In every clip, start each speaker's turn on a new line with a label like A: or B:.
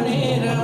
A: நேர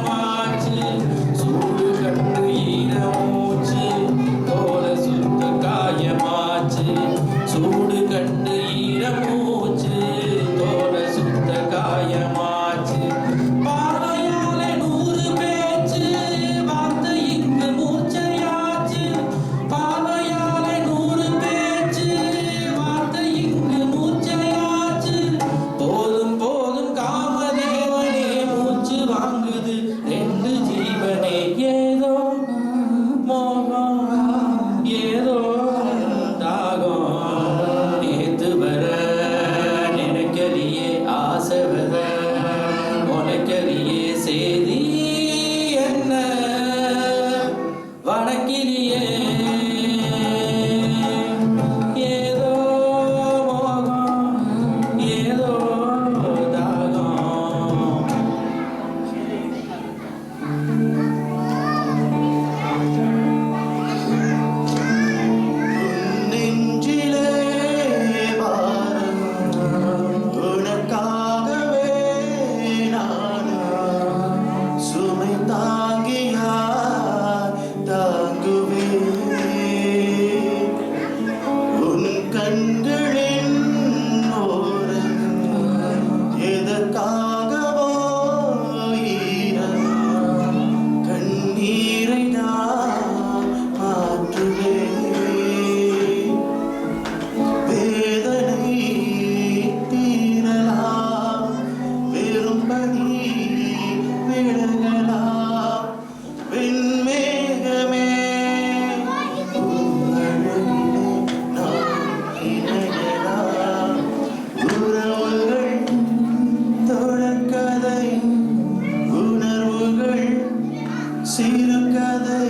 A: சிறுகதை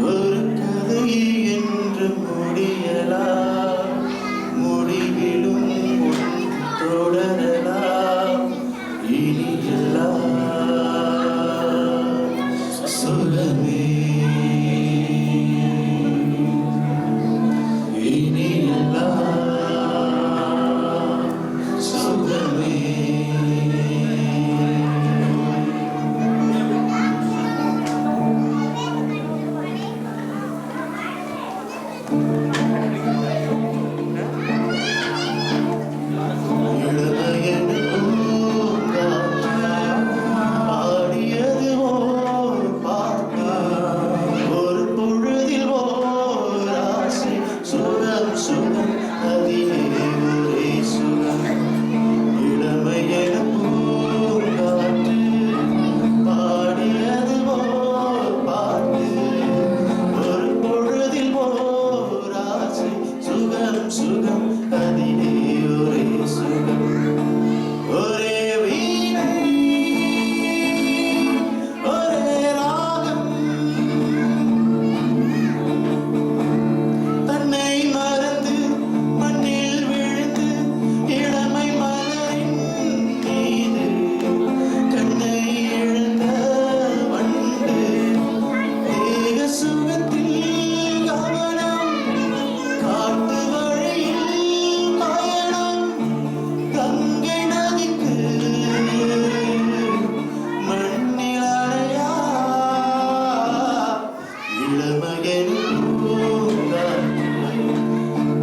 A: ஒரு கதை என்று முடியலாம், முடிவிலும் தொடரலாம். இனியெல்லாம் சுகமே, இனியெல்லாம் சுகமே. சுகம் அதிலே ஒரே சுகம், ஒரே வீணை ஒரே ராகம், தன்னை மறந்து மண்ணில் விழுந்து இளமை மலரின் மீது கண்ணை இழந்த வண்டு, தேக சுகத்தில் கவனம் காட்டு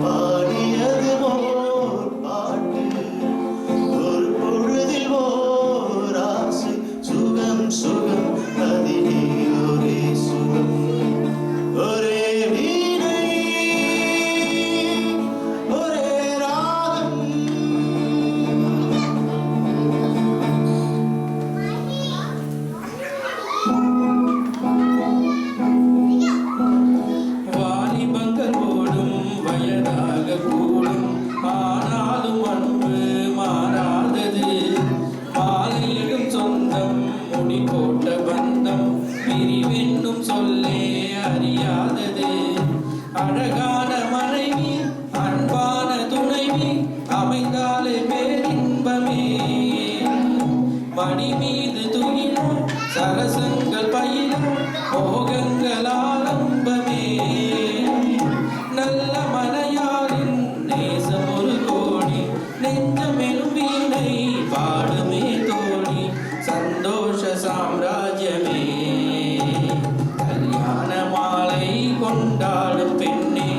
A: பாடியது ஓர் பாட்டு, ஒரு பொழுதில் ஓர் ஆசை, சுகம் சுகம் அதிலே ஒரே சுகம், ஒரே வீணை ஒரே ராகம். கூடும் ஆனாலும் அன்பு மாறாதது, பாலையிடும் சொந்தம் முடி போட்ட பந்தம் பிரிவென்னும் சொல்லே அறியாதது. அழகான மனைவி அன்பான துணைவி அமைந்தாலே பேரின்பமே, மணி மீது துயிலும் சரசங்கள் பயிலும் மோகங்கள் ஆரம்பமே. நல்ல மனையாரின் நேசம் ஒரு கோடி, நெஞ்சமெனும் வீணை பாடுமே தோழி, சந்தோஷ சாம்ராஜ்யமே. கல்யாண மாலை கொண்டாடும் பெண்ணே,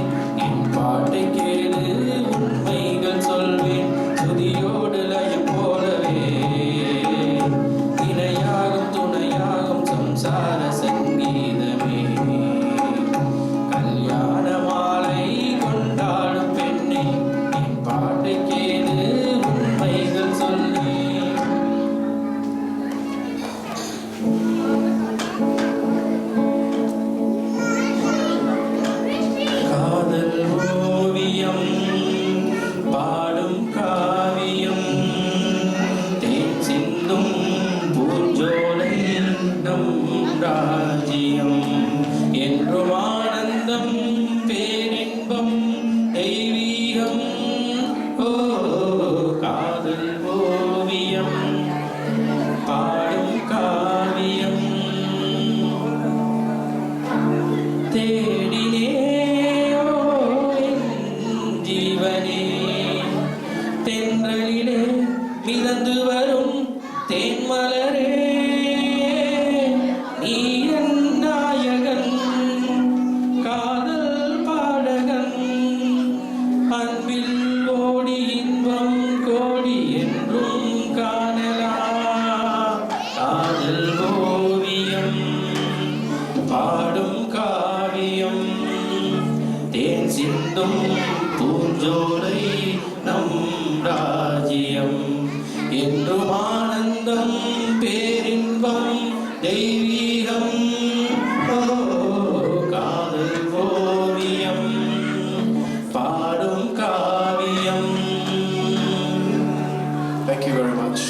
A: என் பாட்டை கேளு உண்மைகள் சொல்வேன், துதியோடு லயம் போலவே இணையாகும் துணையாகும் சம்சார சங்கீதமே. கல்யாண மாலை கொண்டாடும் பெண்ணே, என் பாட்டை கேளு உண்மைகள் சொல்லு. காதல் ஓவியம் பாடும் காவியம், தேன் சிந்தும் பூஞ்சோலை நம் ராஜ்யம், என்றும் ஆனந்தம் பேரின்பம் தெய்வீகம். ஓ காதல் ஓவியம் பாடும் காவியம், தேடினே ஓ என் ஜீவனே, தென்றலிலே மிதந்து வரும் தேன்மலரே, நீ என் நாயகன் காதல் பாடகன், அன்பில் ஓடி இன்பம் கோடி என்றும் காணலாம். காதல் ஓவியம் பாடும் காவியம், தேன் சிந்தும் பூஞ்சோலை நம் ராஜ்யம், என்றும் ஆனந்தம் பேரின்பம் தெய்வீகம். ஓ காதல் ஓவியம் பாடும் காவியம். Thank you very much.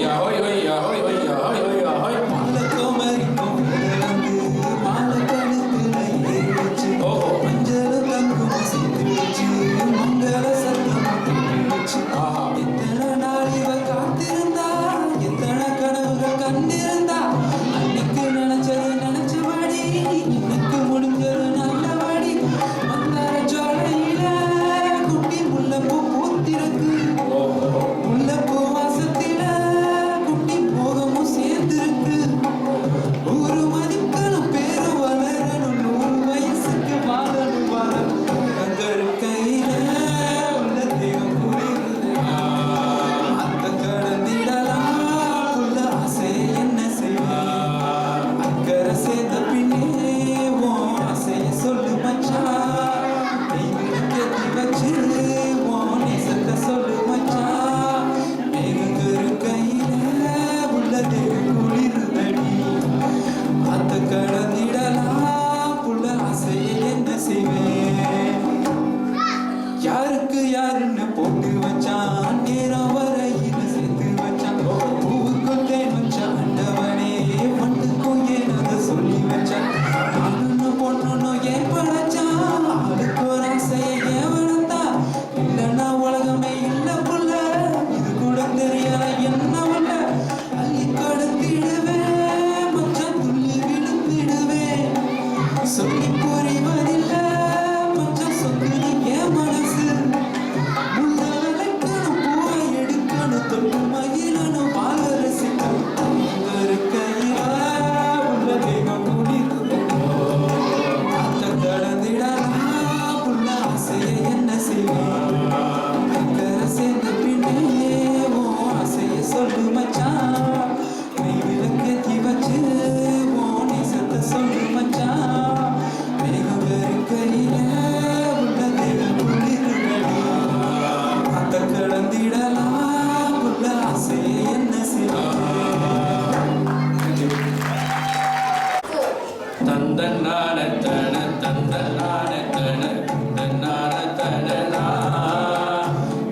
A: ஹோய் ஹோய் ஹோய் ஹோய் ஹோய் ஹோய் ஹோய்
B: மாலக்கோமரிக்கும் வந்து மாலை கழுத்துல ஏறி வச்சு மஞ்சள் தங்கும் சேர்த்து வச்சு மங்கள சத்தம் வச்சு எத்தனை நாள் இவ காத்திருந்தா எத்தனை கனவுகள் கண்டிருந்தா அன்னைக்கு நினைச்சது நினைச்சபடி இன்னைக்கு முடிஞ்சது நல்லபடி மந்தார ஜோலையில குட்டி முல்லைப்பூ பூத்திருக்கு முல்லைப்பூ வாசத்தில குட்டி போகமும் சேர்ந்திருக்கு ஒரு மதிக்கணும் பேரு வளரணும் 100 வயசுக்கு வாழணும் வாழணும் தங்கள் கையில உள்ள தெய்வம் புரியுது அந்த கடந்திடலாம் உள்ள ஆசை என்ன செய்வேன் அக்கறை சேர்ந்த பின்னே உன் ஆசைய சொல்லு மச்சான் கைவிளக்கேத்தி வச்சு உன் நேசத்தை சொல்லு மச்சான் மேகங்கரு கையில உள்ள தெய்வம் குளிருதடி அந்த கடந்திடலாம் உள்ள ஆசைய என்ன செய்வேன் யாருக்கு யாருன்னு போட்டு வச்சான் நேரம் வரையில சேர்த்து வச்சான் பூவுக்கும் தேன் வச்சான் ஆண்டவனே மண்ணுக்கும் ஏன் அதை சொல்லி வச்சான் நானுன்னு பொண்ணுன்னு ஏன் படைச்சான் அதுக்கு ஒரு ஆசையை ஏன் வளர்த்தா இல்லைன்னா உலகமே இல்லை புள்ள இது கூட தெரியல என்ன உள்ள அள்ளி கொடுத்திடுவேன் மச்சான் துள்ளி விழுந்திடுவேன் சொல்லி புரிவதில்லை மச்சான் சொல்லுது என் மனசு முள்ள விளக்கணும் பூவை எடுக்கணும் தொட்டு மகிழணும் பால ரசிக்கணும் ஒரு கையில உள்ள தெய்வம் குளிர்ந்தது அந்த கடந்திடலாம் உள்ள ஆசையை என்ன செய்வேன் அக்கறை சேர்ந்த பின்னே உன் ஆசையை சொல்லு மச்சான் கை விளக்கேத்தி வச்சு உன் நேசத்தை சொல்லு மச்சான் மேகம் வெறுக்கையில உள்ள தெய்வம் குளிர்ந்தது அந்த கடந்திடலாம் உள்ள ஆசையை என்ன
A: தந்தன்னான தன தந்தன்னான தன தன்னான தனனா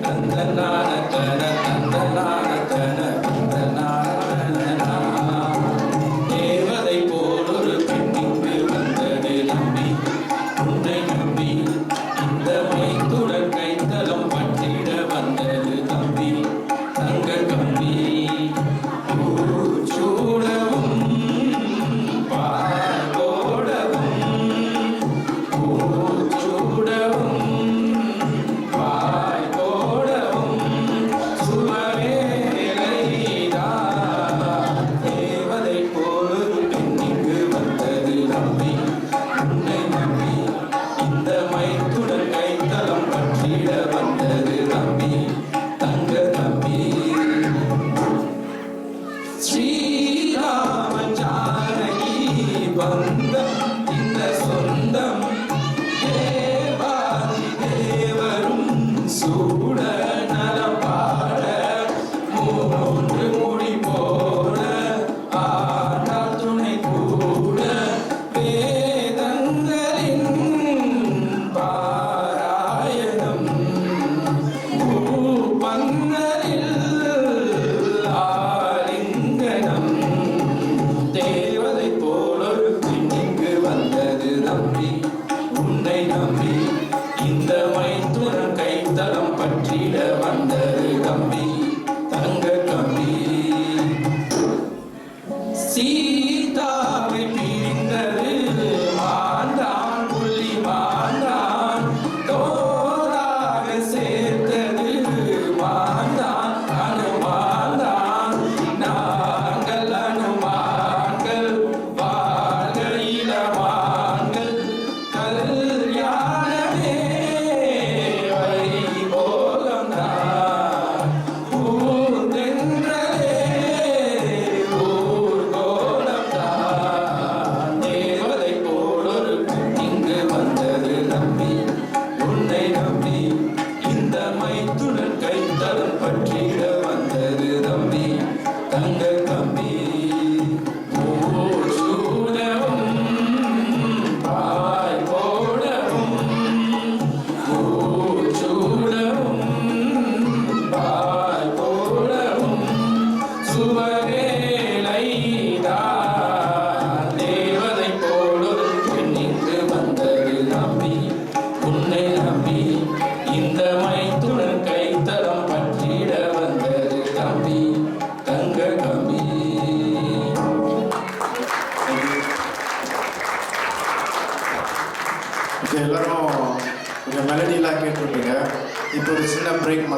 A: தந்தன்னான தன தந்தன்னான தன தந்தனான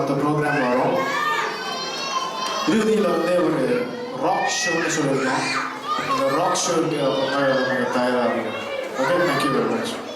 C: ஆஃப் த ப்ரோக்ராம் வரும். இறுதியில் வந்து ஒரு ராக் ஷோன்னு சொல்லியிருக்கோம். அந்த ராக் ஷோக்கு தயாராக இருக்கும். Okay, thank you very much.